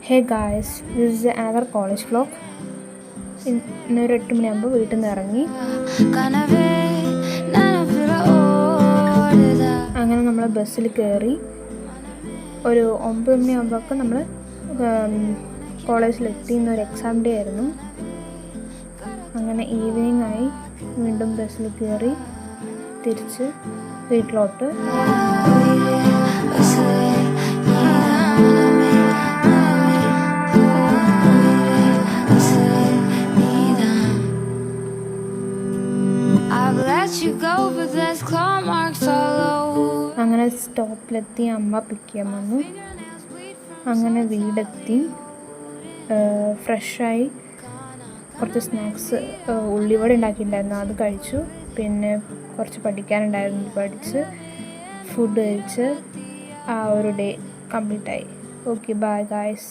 Hey guys, this is another college vlog. ഇന്നൊരു 8 മണിയാകുമ്പോൾ വീട്ടിൽ നിന്ന് ഇറങ്ങി. അങ്ങനെ നമ്മൾ ബസ്സിൽ കയറി. ഒരു 9 മണിയാകുമ്പോഴൊക്കെ നമ്മൾ കോളേജിലെത്തി. ഇന്നൊരു എക്സാം ഡേ ആയിരുന്നു. അങ്ങനെ ഈവനിങ് ആയി. വീണ്ടും ബസ്സിൽ കയറി തിരിച്ച് വീട്ടിലോട്ട്. അങ്ങനെ സ്റ്റോപ്പിലെത്തി. അമ്മ പിക്ക് ചെയ്യാൻ വന്നു. അങ്ങനെ വീടെത്തി. ഫ്രഷായി കുറച്ച് സ്നാക്സ്, ഉള്ളിവട ഉണ്ടാക്കിയിട്ടുണ്ടായിരുന്നു, അത് കഴിച്ചു. പിന്നെ കുറച്ച് പഠിക്കാനുണ്ടായിരുന്നു, പഠിച്ച് ഫുഡ് കഴിച്ച് ആ ഒരു ഡേ കംപ്ലീറ്റ് ആയി. Okay, bye guys.